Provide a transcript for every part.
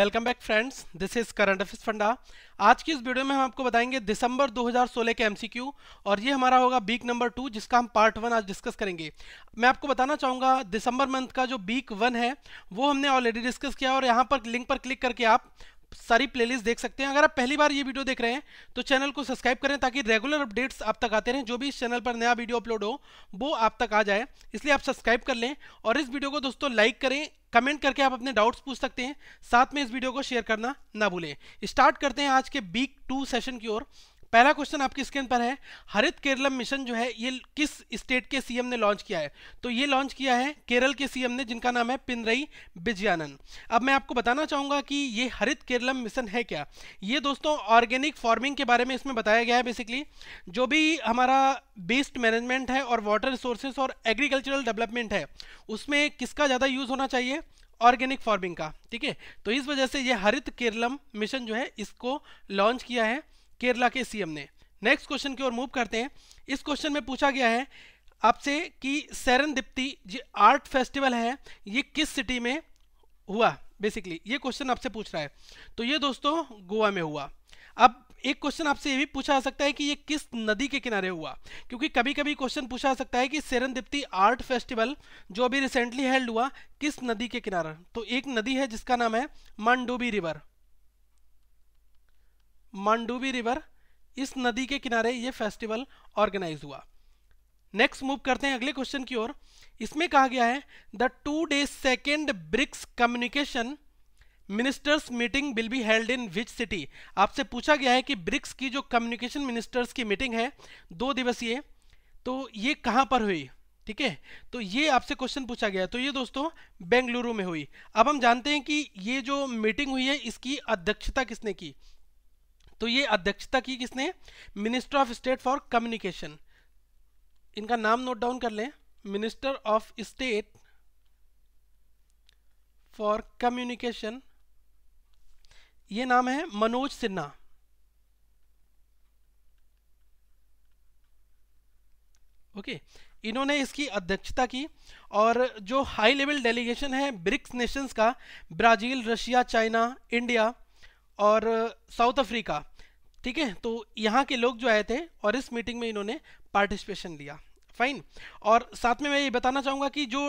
Welcome back friends, this is current affairs funda. आज की इस वीडियो में हम आपको बताएंगे दिसंबर 2016 के एमसीक्यू और ये हमारा होगा वीक नंबर 2 जिसका हम पार्ट 1 आज डिस्कस करेंगे। मैं आपको बताना चाहूँगा दिसंबर मंथ का जो वीक 1 है वो हमने ऑलरेडी डिस्कस किया और यहाँ पर लिंक पर क्लिक करके आप सारी प्लेलिस्ट देख सकते हैं। अगर आप पहली बार ये वीडियो देख रहे हैं तो चैनल को सब्सक्राइब करें ताकि रेगुलर अपडेट्स आप तक आते रहें। जो भी इस चैनल पर नया वीडियो अपलोड हो वो आप तक आ जाए, इसलिए आप सब्सक्राइब कर लें और इस वीडियो को दोस्तों लाइक करें, कमेंट करके आप अपने डाउट्स पूछ सकते हैं, साथ में इस वीडियो को शेयर करना ना भूलें। स्टार्ट करते हैं आज के वीक 2 सेशन की ओर। पहला क्वेश्चन आपकी स्क्रीन पर है, हरित केरलम मिशन जो है ये किस स्टेट के सीएम ने लॉन्च किया है? तो ये लॉन्च किया है केरल के सीएम ने, जिनका नाम है पिनरई विजयनन। अब मैं आपको बताना चाहूंगा कि ये हरित केरलम मिशन है क्या। ये दोस्तों ऑर्गेनिक फार्मिंग के बारे में इसमें बताया गया है। बेसिकली जो भी हमारा वेस्ट मैनेजमेंट है और वाटर रिसोर्सेज और एग्रीकल्चरल डेवलपमेंट है उसमें किसका ज़्यादा यूज होना चाहिए? ऑर्गेनिक फार्मिंग का। ठीक है, तो इस वजह से ये हरित केरलम मिशन जो है इसको लॉन्च किया है केरला के सीएम ने। नेक्स्ट क्वेश्चन की ओर मूव करते हैं। इस क्वेश्चन में पूछा गया है आपसे कि सेरेंडिपिटी जो आर्ट फेस्टिवल है ये किस सिटी में हुआ। बेसिकली ये क्वेश्चन आपसे पूछ रहा है, तो ये दोस्तों गोवा में हुआ। अब एक क्वेश्चन आपसे ये भी पूछा जा सकता है कि ये किस नदी के किनारे हुआ, क्योंकि कभी कभी क्वेश्चन पूछा जा सकता है कि सेरेंडिपिटी आर्ट फेस्टिवल जो अभी रिसेंटली हेल्ड हुआ किस नदी के किनारे। तो एक नदी है जिसका नाम है मांडोवी रिवर। मांडोवी रिवर, इस नदी के किनारे ये फेस्टिवल ऑर्गेनाइज हुआ। नेक्स्ट मूव करते हैं अगले क्वेश्चन की ओर। इसमें कहा गया है the 2 days second BRICS communication ministers meeting will be held in which city. आपसे पूछा गया है कि ब्रिक्स की जो कम्युनिकेशन मिनिस्टर्स की मीटिंग है 2 दिवसीय, तो ये कहां पर हुई? ठीक है, तो ये आपसे क्वेश्चन पूछा गया है। तो ये दोस्तों बेंगलुरु में हुई। अब हम जानते हैं कि ये जो मीटिंग हुई है इसकी अध्यक्षता किसने की? तो ये अध्यक्षता की किसने? Minister of state for communication. इनका नाम नोट डाउन कर लें, minister of state for communication, ये नाम है मनोज सिन्हा। ओके, इन्होंने इसकी अध्यक्षता की। और जो हाई लेवल डेलीगेशन है ब्रिक्स नेशंस का, ब्राजील, रशिया, चाइना, इंडिया और साउथ अफ्रीका, ठीक है, तो यहाँ के लोग जो आए थे और इस मीटिंग में इन्होंने पार्टिसिपेशन लिया। फाइन। और साथ में मैं ये बताना चाहूँगा कि जो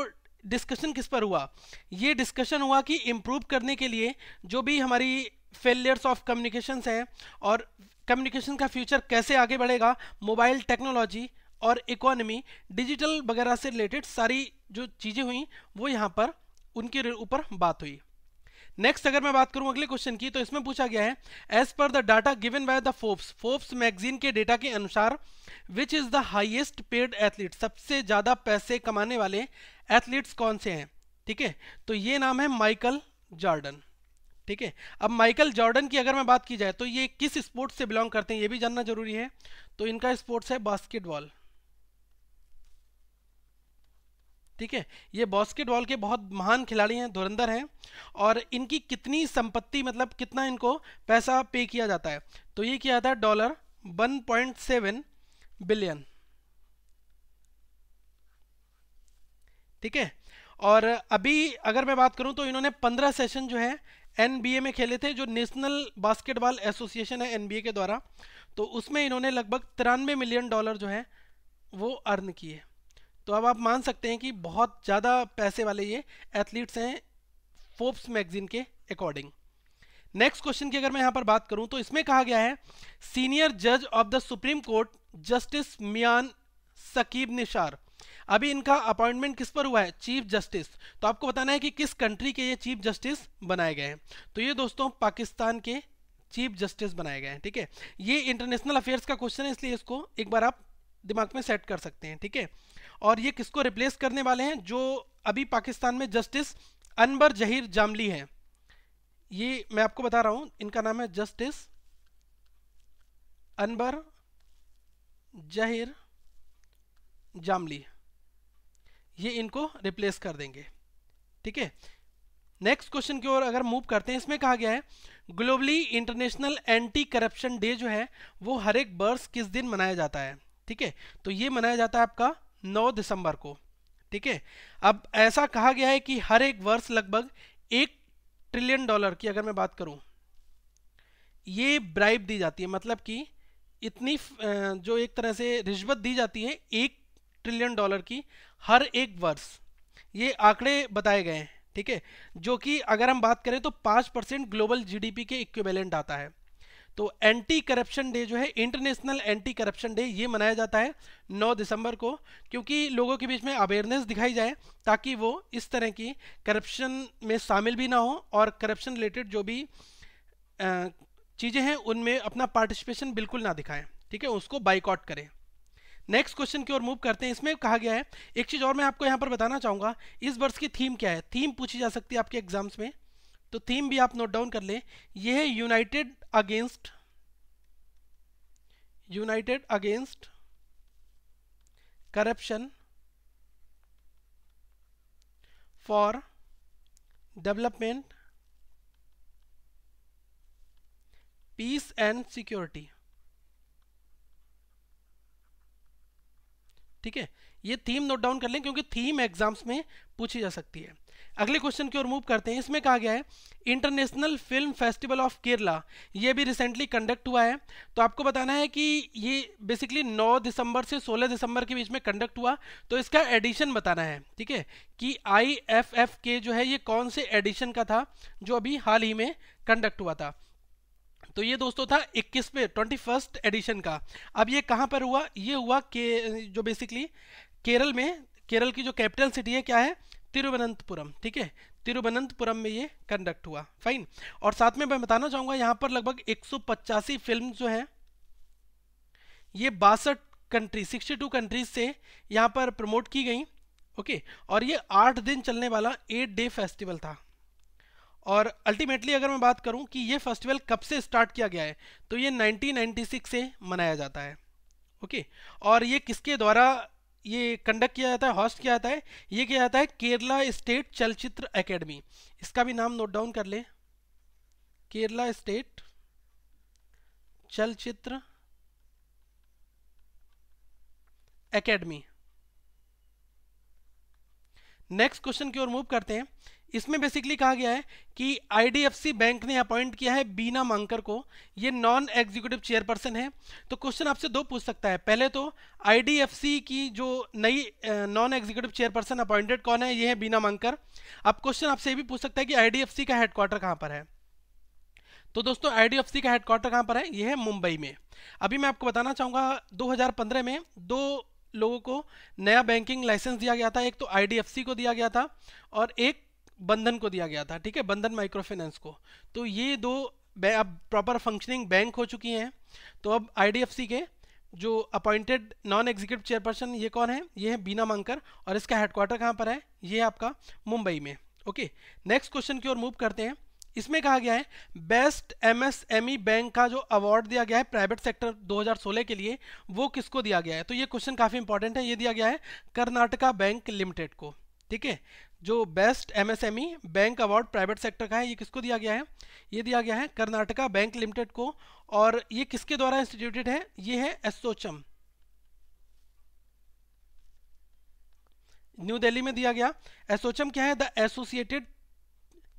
डिस्कशन किस पर हुआ, ये डिस्कशन हुआ कि इम्प्रूव करने के लिए जो भी हमारी फेलियर्स ऑफ कम्युनिकेशंस हैं और कम्युनिकेशन का फ्यूचर कैसे आगे बढ़ेगा, मोबाइल टेक्नोलॉजी और इकोनॉमी, डिजिटल वगैरह से रिलेटेड सारी जो चीज़ें हुई वो यहाँ पर उनके ऊपर बात हुई। नेक्स्ट अगर मैं बात करूं अगले क्वेश्चन की, तो इसमें पूछा गया है एज पर the data given by the Forbes magazine के डेटा के अनुसार which is the highest paid athlete, सबसे ज्यादा पैसे कमाने वाले एथलीट्स कौन से हैं? ठीक है, तो ये नाम है माइकल जॉर्डन। ठीक है, अब माइकल जॉर्डन की अगर मैं बात की जाए तो ये किस स्पोर्ट्स से बिलोंग करते हैं ये भी जानना जरूरी है। तो इनका स्पोर्ट्स है बास्केटबॉल। ठीक है, ये बास्केटबॉल के बहुत महान खिलाड़ी हैं, धुरंधर हैं। और इनकी कितनी संपत्ति, मतलब कितना इनको पैसा पे किया जाता है? तो ये किया जाता है $1.7 बिलियन। ठीक है, और अभी अगर मैं बात करूं तो इन्होंने 15 सेशन जो है एनबीए में खेले थे, जो नेशनल बास्केटबॉल एसोसिएशन है एनबीए के द्वारा। तो उसमें इन्होंने लगभग $93 मिलियन जो है वो अर्न किए। तो अब आप मान सकते हैं कि बहुत ज़्यादा पैसे वाले ये एथलीट्स हैं फोर्ब्स मैगजीन के अकॉर्डिंग। नेक्स्ट क्वेश्चन की अगर मैं यहाँ पर बात करूँ तो इसमें कहा गया है सीनियर जज of the supreme court justice Mian Saqib Nisar, अभी इनका अपॉइंटमेंट किस पर हुआ है? Chief justice. तो आपको बताना है कि किस कंट्री के ये चीफ जस्टिस बनाए गए हैं। तो ये दोस्तों पाकिस्तान के चीफ जस्टिस बनाए गए हैं। ठीक है, ये इंटरनेशनल अफेयर्स का क्वेश्चन है, इसलिए इसको एक बार आप दिमाग में सेट कर सकते हैं। ठीक है, और ये किसको रिप्लेस करने वाले हैं? जो अभी पाकिस्तान में जस्टिस अनवर जहीर जामली हैं, ये मैं आपको बता रहा हूं, इनका नाम है जस्टिस अनवर जहीर जामली, ये इनको रिप्लेस कर देंगे। ठीक है, नेक्स्ट क्वेश्चन की ओर अगर मूव करते हैं, इसमें कहा गया है globally international anti corruption day जो है वो हर एक वर्ष किस दिन मनाया जाता है? ठीक है, तो ये मनाया जाता है आपका 9 दिसंबर को। ठीक है, अब ऐसा कहा गया है कि हर एक वर्ष लगभग 1 ट्रिलियन डॉलर की अगर मैं बात करूं, ये ब्राइब दी जाती है, मतलब कि इतनी जो एक तरह से रिश्वत दी जाती है 1 ट्रिलियन डॉलर की हर एक वर्ष, ये आंकड़े बताए गए हैं, ठीक है। जो कि अगर हम बात करें तो 5% ग्लोबल जीडीपी के इक्विवेलेंट आता है। तो एंटी करप्शन डे जो है, इंटरनेशनल एंटी करप्शन डे, ये मनाया जाता है 9 दिसंबर को, क्योंकि लोगों के बीच में अवेयरनेस दिखाई जाए ताकि वो इस तरह की करप्शन में शामिल भी ना हो और करप्शन रिलेटेड जो भी चीज़ें हैं उनमें अपना पार्टिसिपेशन बिल्कुल ना दिखाएं, ठीक है, उसको बाइकआउट करें। नेक्स्ट क्वेश्चन की ओर मूव करते हैं। इसमें कहा गया है, एक चीज़ और मैं आपको यहाँ पर बताना चाहूँगा, इस वर्ष की थीम क्या है। थीम पूछी जा सकती है आपके एग्जाम्स में, तो थीम भी आप नोट डाउन कर लें। यह है united against corruption for development, peace and security, ठीक है। ये थीम नोट डाउन कर लें क्योंकि थीम एग्जाम्स में पूछी जा सकती है। अगले क्वेश्चन की ओर मूव करते हैं। इसमें कहा गया है international film festival of Kerala, ये भी रिसेंटली कंडक्ट हुआ है। तो आपको बताना है कि ये बेसिकली 9 दिसंबर से 16 दिसंबर के बीच में कंडक्ट हुआ, तो इसका एडिशन बताना है, ठीक है, कि IFFK जो है ये कौन से एडिशन का था जो अभी हाल ही में कंडक्ट हुआ था। तो ये दोस्तों था 21वें 21st एडिशन का। अब ये कहाँ पर हुआ, ये हुआ के जो बेसिकली केरल में, केरल की जो कैपिटल सिटी है क्या है, तिरुवनंतपुरम, ठीक है, तिरुवनंतपुरम में ये कंडक्ट हुआ, फाइन। और साथ में मैं बताना चाहूंगा यहाँ पर लगभग 185 फिल्म जो है ये 62 कंट्री 62 कंट्रीज से यहाँ पर प्रमोट की गई, ओके। और ये 8 दिन चलने वाला 8 डे फेस्टिवल था। और अल्टीमेटली अगर मैं बात करूं कि ये फेस्टिवल कब से स्टार्ट किया गया है, तो ये 1996 से मनाया जाता है, ओके। और ये किसके द्वारा ये कंडक्ट किया जाता है, होस्ट किया जाता है, ये किया जाता है केरला स्टेट चलचित्र एकेडमी। इसका भी नाम नोट डाउन कर ले, केरला स्टेट चलचित्र एकेडमी। नेक्स्ट क्वेश्चन की ओर मूव करते हैं। इसमें बेसिकली कहा गया है कि IDFC बैंक ने अपॉइंट किया है बीना मांकर को, ये नॉन एग्जीक्यूटिव चेयरपर्सन है। तो क्वेश्चन आपसे दो पूछ सकता है, पहले तो IDFC की जो नई नॉन एग्जीक्यूटिव चेयरपर्सन अपॉइंटेड कौन है, ये है बीना मांकर। अब क्वेश्चन आपसे ये भी पूछ सकता है कि IDFC का हेडक्वार्टर कहाँ पर है। तो दोस्तों IDFC का हेडक्वार्टर कहाँ पर है, ये है मुंबई में। अभी मैं आपको बताना चाहूँगा 2015 में दो लोगों को नया बैंकिंग लाइसेंस दिया गया था, एक तो IDFC को दिया गया था और एक बंधन को दिया गया था, ठीक है, बंधन माइक्रो फाइनेंस को। तो ये दो अब प्रॉपर फंक्शनिंग बैंक हो चुकी हैं। तो अब IDFC के जो अपॉइंटेड नॉन एग्जीक्यूटिव चेयरपर्सन ये कौन है, ये है बीना मांकर, और इसका हेडक्वार्टर कहाँ पर है, ये है आपका मुंबई में, ओके। नेक्स्ट क्वेश्चन की ओर मूव करते हैं। इसमें कहा गया है बेस्ट MSME बैंक का जो अवार्ड दिया गया है प्राइवेट सेक्टर 2016 के लिए, वो किसको दिया गया है। तो ये क्वेश्चन काफी इंपॉर्टेंट है, ये दिया गया है कर्नाटका बैंक लिमिटेड को, ठीक है। जो best MSME bank award private sector का है, ये किसको दिया गया है, ये दिया गया है कर्नाटका बैंक लिमिटेड को। और ये किसके द्वारा इंस्टीट्यूटेड है, ये है एसोचम, न्यू दिल्ली में दिया गया। एसोचम क्या है, the associated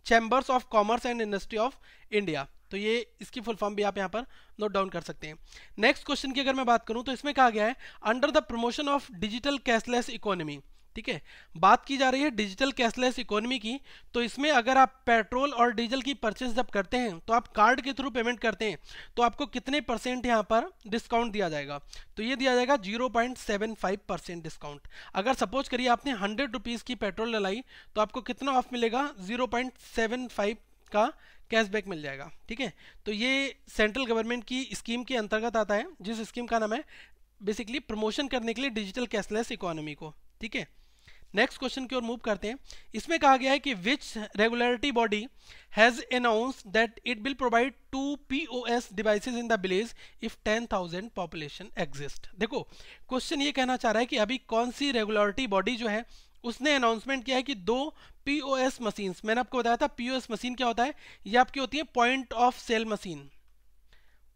chambers of commerce and industry of India. तो ये इसकी फुल फॉर्म भी आप यहाँ पर नोट डाउन कर सकते हैं। नेक्स्ट क्वेश्चन की अगर मैं बात करूं तो इसमें कहा गया है under the promotion of digital cashless economy, ठीक है, बात की जा रही है डिजिटल कैशलेस इकोनॉमी की। तो इसमें अगर आप पेट्रोल और डीजल की परचेज जब करते हैं तो आप कार्ड के थ्रू पेमेंट करते हैं, तो आपको कितने % यहाँ पर डिस्काउंट दिया जाएगा। तो ये दिया जाएगा 0.75% डिस्काउंट। अगर सपोज करिए आपने 100 रुपीज़ की पेट्रोल डलाई तो आपको कितना ऑफ मिलेगा, 0.75 का कैशबैक मिल जाएगा, ठीक है। तो ये सेंट्रल गवर्नमेंट की स्कीम के अंतर्गत आता है, जिस स्कीम का नाम है बेसिकली प्रमोशन करने के लिए डिजिटल कैशलेस इकोनॉमी को, ठीक है। नेक्स्ट क्वेश्चन की ओर मूव करते हैं। इसमें कहा गया है कि which regulatory body has announced that it will provide 2 POS devices in the village if 10,000 population exist. देखो क्वेश्चन ये कहना चाह रहा है कि अभी कौन सी रेगुलेटरी बॉडी जो है उसने अनाउंसमेंट किया है कि 2 POS मशीन्स, मैंने आपको बताया था POS मशीन क्या होता है, ये आपकी होती है point of sale machine.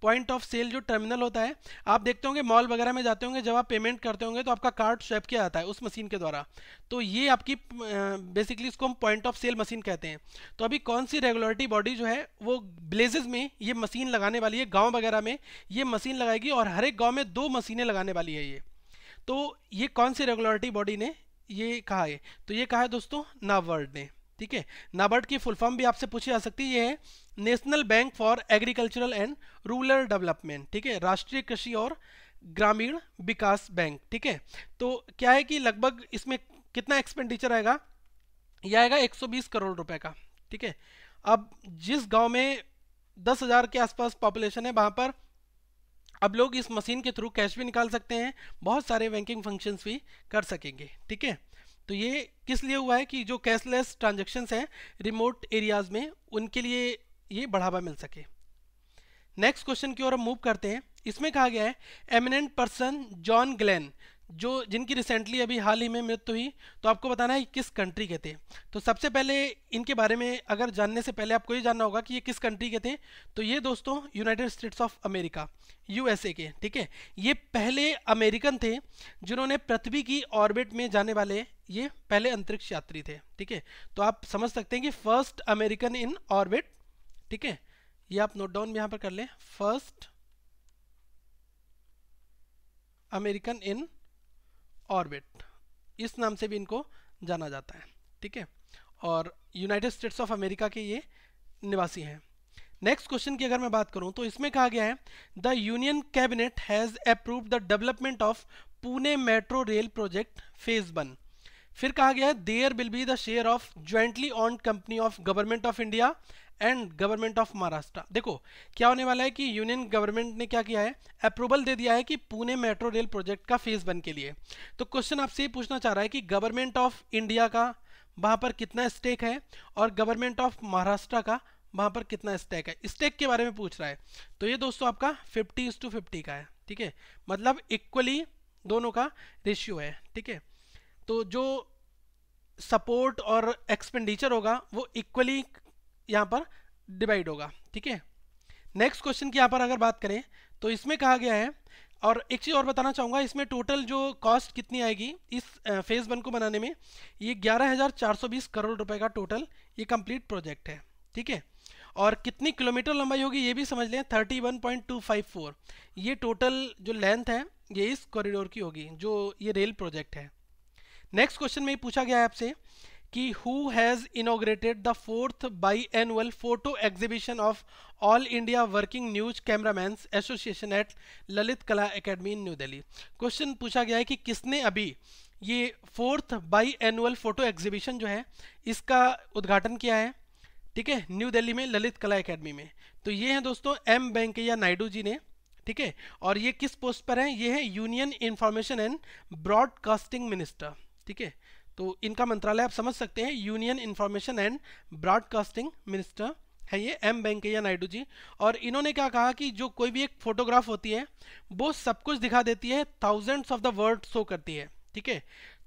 Point of sale जो टर्मिनल होता है, आप देखते होंगे मॉल वगैरह में जाते होंगे, जब आप पेमेंट करते होंगे तो आपका कार्ड स्वैप किया जाता है उस मशीन के द्वारा। तो ये आपकी बेसिकली इसको हम पॉइंट ऑफ सेल मशीन कहते हैं। तो अभी कौन सी रेगुलेटरी बॉडी जो है वो विलेजेस में ये मशीन लगाने वाली है, गाँव वगैरह में ये मशीन लगाएगी, और हर एक गाँव में 2 मशीनें लगाने वाली है ये। तो ये कौन सी रेगुलेटरी बॉडी ने ये कहा है? तो ये कहा है दोस्तों नाबार्ड ने। ठीक है, नाबार्ड की फुल फॉर्म भी आपसे पूछी जा सकती है, ये है national bank for agricultural and rural development. ठीक है, राष्ट्रीय कृषि और ग्रामीण विकास बैंक। ठीक है, तो क्या है कि लगभग इसमें कितना एक्सपेंडिचर आएगा? यह आएगा 120 करोड़ रुपए का। ठीक है, अब जिस गांव में 10,000 के आसपास पॉपुलेशन है वहां पर अब लोग इस मशीन के थ्रू कैश भी निकाल सकते हैं, बहुत सारे बैंकिंग फंक्शंस भी कर सकेंगे। ठीक है, तो ये किस लिए हुआ है कि जो कैशलेस ट्रांजैक्शंस हैं रिमोट एरियाज में, उनके लिए ये बढ़ावा मिल सके। नेक्स्ट क्वेश्चन की ओर हम मूव करते हैं। इसमें कहा गया है एमिनेंट पर्सन जॉन ग्लेन, जो जिनकी रिसेंटली अभी हाल ही में मृत्यु हुई, तो आपको बताना है किस कंट्री के थे। तो सबसे पहले इनके बारे में अगर जानने से पहले आपको ये जानना होगा कि ये किस कंट्री के थे। तो ये दोस्तों United states of America, USA के। ठीक है, ये पहले अमेरिकन थे जिन्होंने पृथ्वी की ऑर्बिट में जाने वाले ये पहले अंतरिक्ष यात्री थे। ठीक है, तो आप समझ सकते हैं कि फर्स्ट अमेरिकन इन ऑर्बिट। ठीक है, ये आप नोट डाउन यहाँ पर कर लें, फर्स्ट अमेरिकन इन ऑर्बिट, इस नाम से भी इनको जाना जाता है। ठीक है, और यूनाइटेड स्टेट्स ऑफ अमेरिका के ये निवासी हैं। नेक्स्ट क्वेश्चन की अगर मैं बात करूं तो इसमें कहा गया है the union cabinet has approved the development of Pune metro rail project phase 1। फिर कहा गया है there will be the share of jointly owned company of government of India and government of Maharashtra. देखो क्या होने वाला है कि यूनियन गवर्नमेंट ने क्या किया है, अप्रूवल दे दिया है कि पुणे मेट्रो रेल प्रोजेक्ट का फेज 1 के लिए। तो क्वेश्चन आपसे ये पूछना चाह रहा है कि गवर्नमेंट ऑफ इंडिया का वहां पर कितना स्टेक है और गवर्नमेंट ऑफ महाराष्ट्र का वहां पर कितना स्टेक है। स्टेक के बारे में पूछ रहा है, तो ये दोस्तों आपका 50:50 का है। ठीक है, मतलब इक्वली दोनों का रेशियो है। ठीक है, तो जो सपोर्ट और एक्सपेंडिचर होगा वो इक्वली यहाँ पर डिवाइड होगा। ठीक है, नेक्स्ट क्वेश्चन की यहाँ पर अगर बात करें तो इसमें कहा गया है, और एक चीज़ और बताना चाहूँगा, इसमें टोटल जो कॉस्ट कितनी आएगी इस फेज़ 1 को बनाने में, ये 11,420 करोड़ रुपए का टोटल ये कंप्लीट प्रोजेक्ट है। ठीक है, और कितनी किलोमीटर लंबाई होगी ये भी समझ लें, 31.254 ये टोटल जो लेंथ है ये इस कॉरिडोर की होगी जो ये रेल प्रोजेक्ट है। नेक्स्ट क्वेश्चन में पूछा गया है आपसे कि who has inaugurated the 4th biannual photo exhibition of all India working news cameramans association at Lalit Kala academy in new Delhi. Question पूछा गया है कि किसने अभी ये 4th बाईएनुअल फोटो एग्जीबिशन जो है इसका उद्घाटन किया है। ठीक है, न्यू दिल्ली में ललित कला एकेडमी में। तो ये हैं दोस्तों एम वेंकैया नायडू जी ने। ठीक है, और ये किस पोस्ट पर हैं? ये है union information and broadcasting minister. ठीक है, तो इनका मंत्रालय आप समझ सकते हैं, union information and broadcasting minister है ये एम वेंकैया नायडू जी। और इन्होंने क्या कहा कि जो कोई भी एक फोटोग्राफ होती है वो सब कुछ दिखा देती है, thousands of the word show करती है। ठीक है,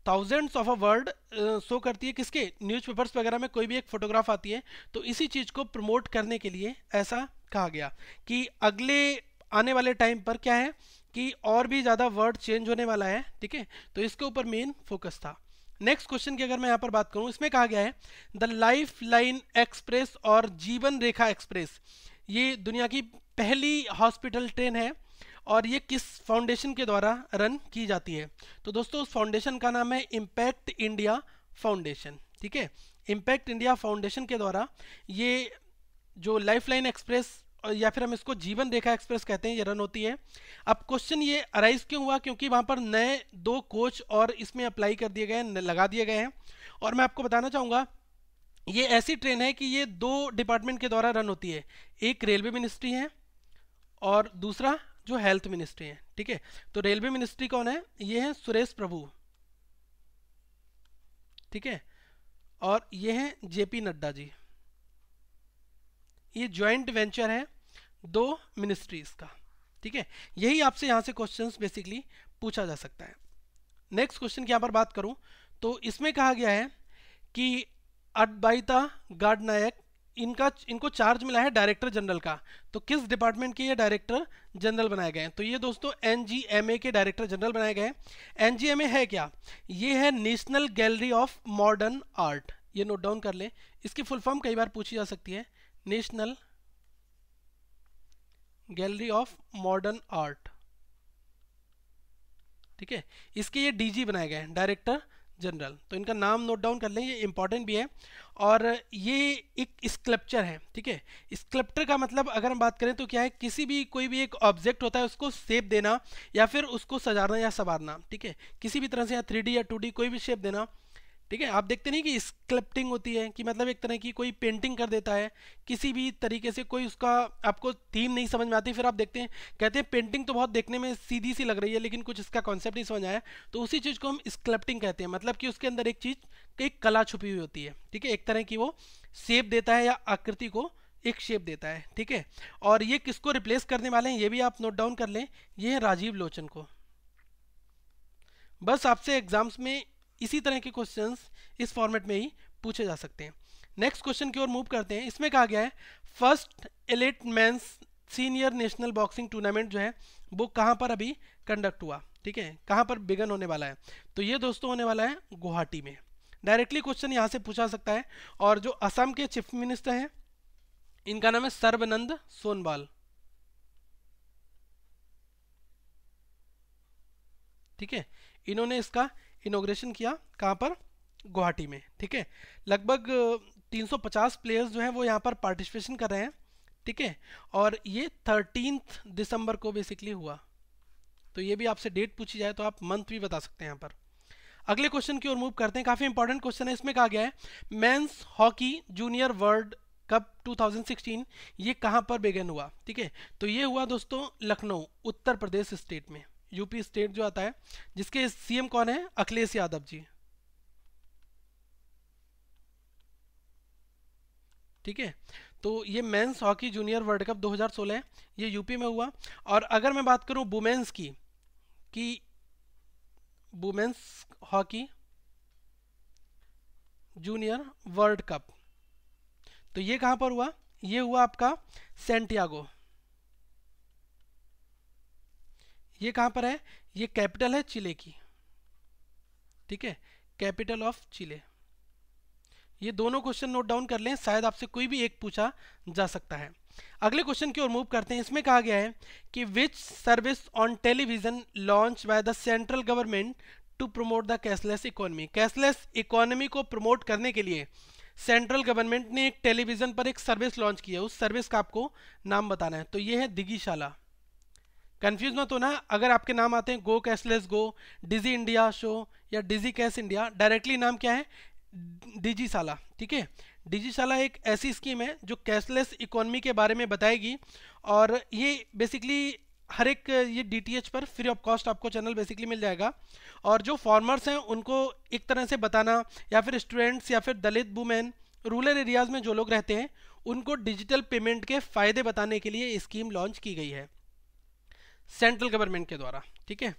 thousands of a word show करती है किसके, न्यूज़पेपर्स वगैरह में कोई भी एक फोटोग्राफ आती है। तो इसी चीज़ को प्रमोट करने के लिए ऐसा कहा गया कि अगले आने वाले टाइम पर क्या है कि और भी ज़्यादा वर्ड चेंज होने वाला है। ठीक है, तो इसके ऊपर मेन फोकस था। नेक्स्ट क्वेश्चन की अगर मैं यहाँ पर बात करूँ, इसमें कहा गया है द लाइफ लाइन एक्सप्रेस और जीवन रेखा एक्सप्रेस ये दुनिया की पहली हॉस्पिटल ट्रेन है और ये किस फाउंडेशन के द्वारा रन की जाती है। तो दोस्तों उस फाउंडेशन का नाम है इम्पैक्ट इंडिया फाउंडेशन। ठीक है, इम्पैक्ट इंडिया फाउंडेशन के द्वारा ये जो लाइफ लाइन एक्सप्रेस या फिर हम इसको जीवन रेखा एक्सप्रेस कहते हैं ये रन होती है। अब क्वेश्चन ये अराइज क्यों हुआ, क्योंकि वहाँ पर नए 2 कोच और इसमें अप्लाई कर दिए गए हैं, लगा दिए गए हैं। और मैं आपको बताना चाहूँगा ये ऐसी ट्रेन है कि ये 2 डिपार्टमेंट के द्वारा रन होती है, एक रेलवे मिनिस्ट्री है और दूसरा जो हेल्थ मिनिस्ट्री है। ठीक है, तो रेलवे मिनिस्ट्री कौन है, ये है सुरेश प्रभु। ठीक है, और ये है जेपी नड्डा जी। ये ज्वाइंट वेंचर है 2 मिनिस्ट्रीज का। ठीक है, यही आपसे यहाँ से क्वेश्चंस बेसिकली पूछा जा सकता है। नेक्स्ट क्वेश्चन की यहाँ पर बात करूँ तो इसमें कहा गया है कि अद्वैता गॉडनायक इनको चार्ज मिला है डायरेक्टर जनरल का। तो किस डिपार्टमेंट के ये डायरेक्टर जनरल बनाए गए हैं? तो ये दोस्तों एनजीएमए के डायरेक्टर जनरल बनाए गए हैं। एनजीएमए है क्या? ये है national gallery of modern art. ये नोट डाउन कर लें, इसकी फुल फॉर्म कई बार पूछी जा सकती है, national gallery of modern art. ठीक है, इसके ये डीजी बनाए गए हैं, डायरेक्टर जनरल। तो इनका नाम नोट डाउन कर लें, ये इंपॉर्टेंट भी है। और ये एक स्कल्पचर है। ठीक है, स्कल्पचर का मतलब अगर हम बात करें तो क्या है, किसी भी कोई भी एक ऑब्जेक्ट होता है उसको शेप देना या फिर उसको सजाना या संवारना। ठीक है, किसी भी तरह से, या 3D या 2D कोई भी शेप देना। ठीक है, आप देखते नहीं कि स्कल्पटिंग होती है कि मतलब एक तरह की कोई पेंटिंग कर देता है किसी भी तरीके से, कोई उसका आपको थीम नहीं समझ में आती, फिर आप देखते हैं कहते हैं पेंटिंग तो बहुत देखने में सीधी सी लग रही है लेकिन कुछ इसका कॉन्सेप्ट नहीं समझ आया, तो उसी चीज़ को हम स्कल्पटिंग कहते हैं। मतलब कि उसके अंदर एक चीज़, एक कला छुपी हुई होती है। ठीक है, एक तरह की वो शेप देता है या आकृति को एक शेप देता है। ठीक है, और ये किसको रिप्लेस करने वाले हैं ये भी आप नोट डाउन कर लें, ये है राजीव लोचन को। बस आपसे एग्जाम्स में इसी तरह के क्वेश्चंस इस फॉर्मेट में ही पूछे जा सकते हैं। नेक्स्ट क्वेश्चन की ओर मूव करते हैं। इसमें कहा गया है first elite men's senior national boxing tournament जो है वो कहाँ पर अभी कंडक्ट हुआ। ठीक है, कहाँ पर बिगन होने वाला है? तो ये दोस्तों होने वाला है गुवाहाटी में। डायरेक्टली क्वेश्चन यहाँ से पूछा सकता है। और जो असम के चीफ मिनिस्टर हैं इनका नाम है सर्बानंद सोनोवाल। ठीक है, इन्होंने इसका इनॉग्रेशन किया कहाँ पर? गुवाहाटी में। ठीक है, लगभग 350 प्लेयर्स जो हैं वो यहाँ पर पार्टिसिपेशन कर रहे हैं। ठीक है, और ये 13 दिसंबर को बेसिकली हुआ। तो ये भी आपसे डेट पूछी जाए तो आप मंथ भी बता सकते हैं यहाँ पर। अगले क्वेश्चन की ओर मूव करते हैं, काफ़ी इंपॉर्टेंट क्वेश्चन है। इसमें कहा गया है men's hockey junior world cup 2016 ये कहाँ पर बिगिन हुआ? ठीक है, तो ये हुआ दोस्तों लखनऊ, उत्तर प्रदेश स्टेट में। यूपी स्टेट जो आता है जिसके सीएम कौन है? अखिलेश यादव जी। ठीक है, तो ये men's hockey junior world cup 2016 है, ये यूपी में हुआ। और अगर मैं बात करूं वुमेन्स की, कि women's hockey junior world cup, तो ये कहां पर हुआ? ये हुआ आपका सेंटियागो। ये कहां पर है? ये कैपिटल है चिले की। ठीक है, कैपिटल ऑफ चिले। ये दोनों क्वेश्चन नोट डाउन कर लें, शायद आपसे कोई भी एक पूछा जा सकता है। अगले क्वेश्चन की ओर मूव करते हैं। इसमें कहा गया है कि which service on television launch by the central government to promote the cashless economy. Cashless economy को प्रमोट करने के लिए सेंट्रल गवर्नमेंट ने एक टेलीविजन पर एक सर्विस लॉन्च की है, उस सर्विस का आपको नाम बताना है। तो ये है दिगीशाला। कंफ्यूज मत होना, अगर आपके नाम आते हैं गो कैशलेस गो, डिजी इंडिया शो या डिजी कैश इंडिया, डायरेक्टली नाम क्या है? डिजीशाला। ठीक है, डिजीशाला एक ऐसी स्कीम है जो कैशलेस इकोनॉमी के बारे में बताएगी। और ये बेसिकली हर एक ये डीटीएच पर फ्री ऑफ कॉस्ट आपको चैनल बेसिकली मिल जाएगा। और जो फार्मर्स हैं उनको एक तरह से बताना, या फिर स्टूडेंट्स या फिर दलित वुमेन रूरल एरियाज में जो लोग रहते हैं उनको डिजिटल पेमेंट के फायदे बताने के लिए स्कीम लॉन्च की गई है सेंट्रल गवर्नमेंट के द्वारा। ठीक है,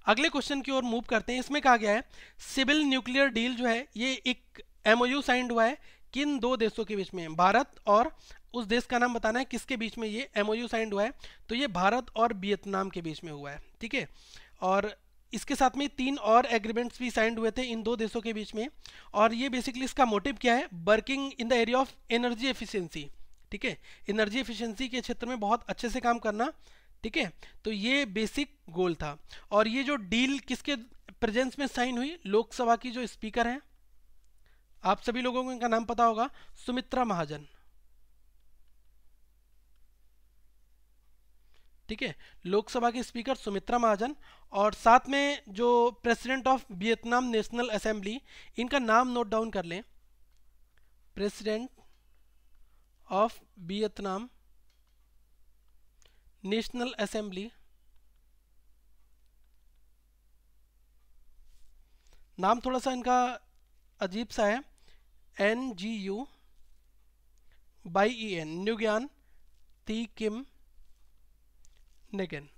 अगले क्वेश्चन की ओर मूव करते हैं। इसमें कहा गया है सिविल न्यूक्लियर डील जो है ये एक एमओयू साइंड हुआ है किन दो देशों के बीच में? भारत और उस देश का नाम बताना है किसके बीच में ये एमओयू साइंड हुआ है। तो ये भारत और वियतनाम के बीच में हुआ है। ठीक है, और इसके साथ में 3 और एग्रीमेंट्स भी साइंड हुए थे इन दो देशों के बीच में। और ये बेसिकली इसका मोटिव क्या है? Working in the area of energy efficiency. ठीक है, एनर्जी एफिशिएंसी के क्षेत्र में बहुत अच्छे से काम करना। ठीक है, तो ये बेसिक गोल था। और ये जो डील किसके प्रेजेंस में साइन हुई? लोकसभा की जो स्पीकर हैं, आप सभी लोगों को इनका नाम पता होगा, सुमित्रा महाजन। ठीक है, लोकसभा की स्पीकर सुमित्रा महाजन। और साथ में जो president of Vietnam national assembly, इनका नाम नोट डाउन कर लें, president of Vietnam national assembly, नाम थोड़ा सा इनका अजीब सा है, NGUYEN, न्यूग्यान ती किम नेगन।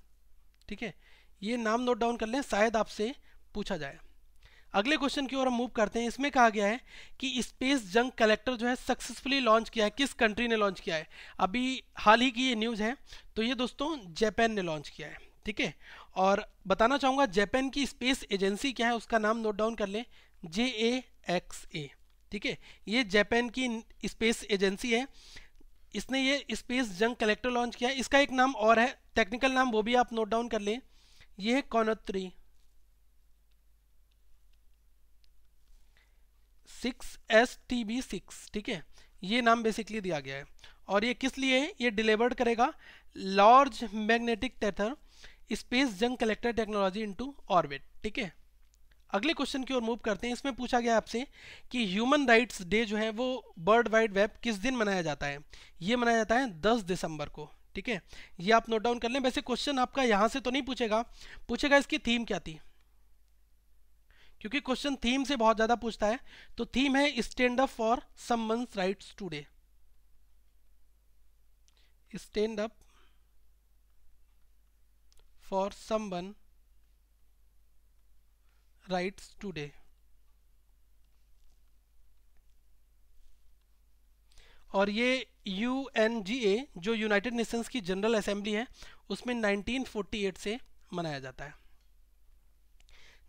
ठीक है, ये नाम नोट डाउन कर लें, शायद आपसे पूछा जाए। अगले क्वेश्चन की ओर हम मूव करते हैं। इसमें कहा गया है कि स्पेस जंक कलेक्टर जो है सक्सेसफुली लॉन्च किया है, किस कंट्री ने लॉन्च किया है? अभी हाल ही की ये न्यूज़ है, तो ये दोस्तों जापान ने लॉन्च किया है, ठीक है। और बताना चाहूँगा जापान की स्पेस एजेंसी क्या है, उसका नाम नोट डाउन कर लें, JAXA, ठीक है। ये जापान की स्पेस एजेंसी है, इसने ये स्पेस जंक कलेक्टर लॉन्च किया है। इसका एक नाम और है, टेक्निकल नाम, वो भी आप नोट डाउन कर लें, ये है कोनोत्री 6STB6, ठीक है। ये नाम बेसिकली दिया गया है। और ये किस लिए है? ये डिलीवर्ड करेगा large magnetic tether space junk collector technology into orbit, ठीक है। अगले क्वेश्चन की ओर मूव करते हैं। इसमें पूछा गया आपसे कि ह्यूमन राइट्स डे जो है वो वर्ल्ड वाइड वेब किस दिन मनाया जाता है? ये मनाया जाता है 10 दिसंबर को, ठीक है। ये आप नोट डाउन कर लें। वैसे क्वेश्चन आपका यहाँ से तो नहीं पूछेगा, पूछेगा इसकी थीम क्या थी, क्योंकि क्वेश्चन थीम से बहुत ज़्यादा पूछता है। तो थीम है stand up for someone's rights today, stand up for someone rights today. और ये UNGA जो यूनाइटेड नेशंस की जनरल असेंबली है, उसमें 1948 से मनाया जाता है।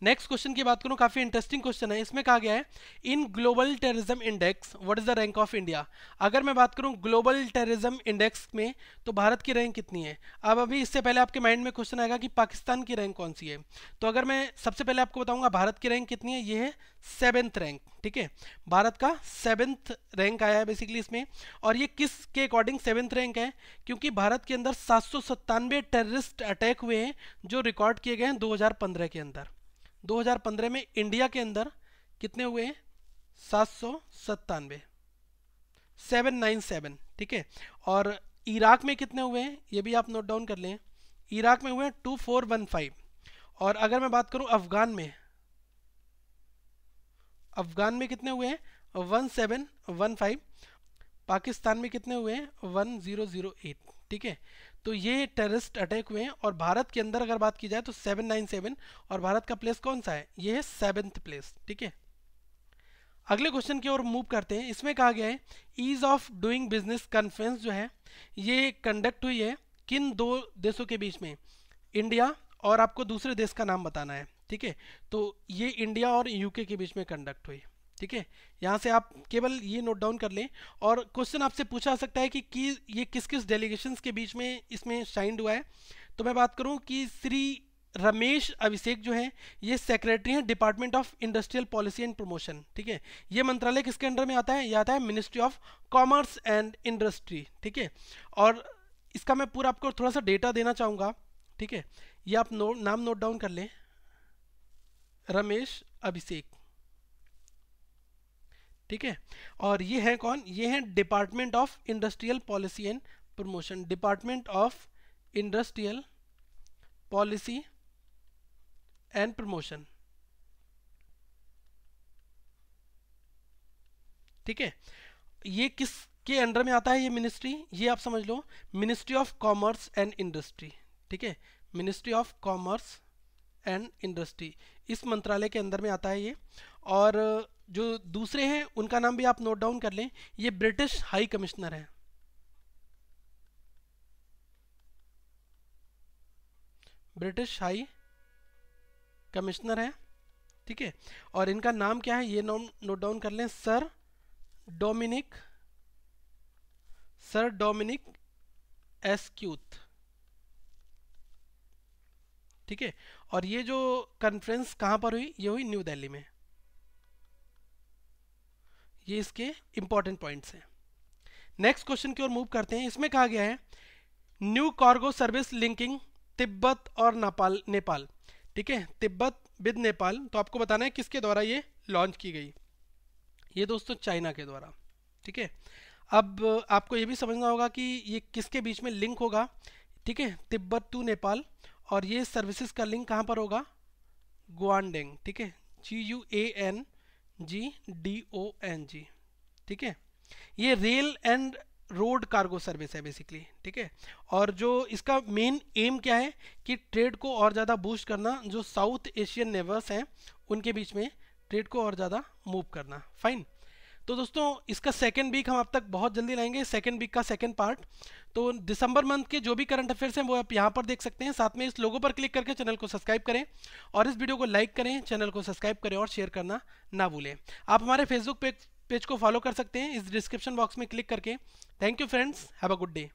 नेक्स्ट क्वेश्चन की बात करूं, काफी इंटरेस्टिंग क्वेश्चन है। इसमें कहा गया है in global terrorism index what is the rank of India? अगर मैं बात करूं ग्लोबल टेररिज्म इंडेक्स में, तो भारत की रैंक कितनी है? अब अभी इससे पहले आपके माइंड में क्वेश्चन आएगा कि पाकिस्तान की रैंक कौन सी है। तो अगर मैं सबसे पहले आपको बताऊंगा भारत की रैंक कितनी है, ये है 7th रैंक, ठीक है। भारत का 7th रैंक आया है बेसिकली इसमें। और ये किस के अकॉर्डिंग 7th रैंक है? क्योंकि भारत के अंदर 797 टेररिस्ट अटैक हुए हैं जो रिकॉर्ड किए गए हैं 2015 के अंदर। 2015 में इंडिया के अंदर कितने हुए हैं? 797, 797, ठीक है। और इराक में कितने हुए हैं, ये भी आप नोट डाउन कर लें, इराक में हुए हैं 2415। और अगर मैं बात करूं अफगान में, अफगान में कितने हुए हैं? 1715। पाकिस्तान में कितने हुए हैं? 1008, ठीक है। तो ये टेररिस्ट अटैक हुए हैं। और भारत के अंदर अगर बात की जाए तो 797, और भारत का प्लेस कौन सा है? ये है 7th प्लेस, ठीक है। अगले क्वेश्चन की ओर मूव करते हैं। इसमें कहा गया है ease of doing business conference जो है ये कंडक्ट हुई है किन दो देशों के बीच में? इंडिया, और आपको दूसरे देश का नाम बताना है, ठीक है। तो ये इंडिया और यूके के बीच में कंडक्ट हुई, ठीक है। यहाँ से आप केवल ये नोट डाउन कर लें। और क्वेश्चन आपसे पूछा जा सकता है कि ये किस किस डेलीगेशंस के बीच में इसमें साइंड हुआ है। तो मैं बात करूँ कि श्री रमेश अभिषेक जो है ये सेक्रेटरी हैं department of industrial policy and promotion, ठीक है। ये मंत्रालय किसके अंडर में आता है? ये आता है ministry of commerce and industry, ठीक है। और इसका मैं पूरा आपको थोड़ा सा डेटा देना चाहूँगा, ठीक है। ये आप नाम नोट डाउन कर लें, रमेश अभिषेक, ठीक है। और ये है कौन? ये है department of industrial policy and promotion, department of industrial policy and promotion, ठीक है। ये किस के अंडर में आता है ये मिनिस्ट्री? ये आप समझ लो, ministry of commerce and industry, ठीक है। Ministry of commerce and industry, इस मंत्रालय के अंदर में आता है ये। और जो दूसरे हैं उनका नाम भी आप नोट डाउन कर लें, ये ब्रिटिश हाई कमिश्नर है, ब्रिटिश हाई कमिश्नर है, ठीक है। और इनका नाम क्या है ये नोट डाउन कर लें, सर डोमिनिक एस्क्यूथ, ठीक है। और ये जो कॉन्फ्रेंस कहाँ पर हुई? ये हुई न्यू दिल्ली में। ये इसके इंपॉर्टेंट पॉइंट्स हैं। नेक्स्ट क्वेश्चन की ओर मूव करते हैं। इसमें कहा गया है new cargo service linking Tibet और नेपाल, ठीक है। तिब्बत विद नेपाल, तो आपको बताना है किसके द्वारा ये लॉन्च की गई? ये दोस्तों चाइना के द्वारा, ठीक है। अब आपको ये भी समझना होगा कि ये किसके बीच में लिंक होगा, ठीक है, तिब्बत टू नेपाल। और ये सर्विसेज का लिंक कहाँ पर होगा? गुआंगडोंग, ठीक है, GUANGDONG, ठीक है। ये rail and road cargo service है बेसिकली, ठीक है। और जो इसका मेन एम क्या है कि ट्रेड को और ज़्यादा बूस्ट करना, जो साउथ एशियन नेबर्स हैं उनके बीच में ट्रेड को और ज़्यादा मूव करना। फाइन। तो दोस्तों इसका सेकंड वीक हम आप तक बहुत जल्दी लाएंगे, सेकंड वीक का सेकंड पार्ट। तो दिसंबर मंथ के जो भी करंट अफेयर्स हैं वो आप यहाँ पर देख सकते हैं। साथ में इस लोगो पर क्लिक करके चैनल को सब्सक्राइब करें और इस वीडियो को लाइक करें, चैनल को सब्सक्राइब करें और शेयर करना ना भूलें। आप हमारे फेसबुक पेज को फॉलो कर सकते हैं इस डिस्क्रिप्शन बॉक्स में क्लिक करके। Thank you friends, have a good day.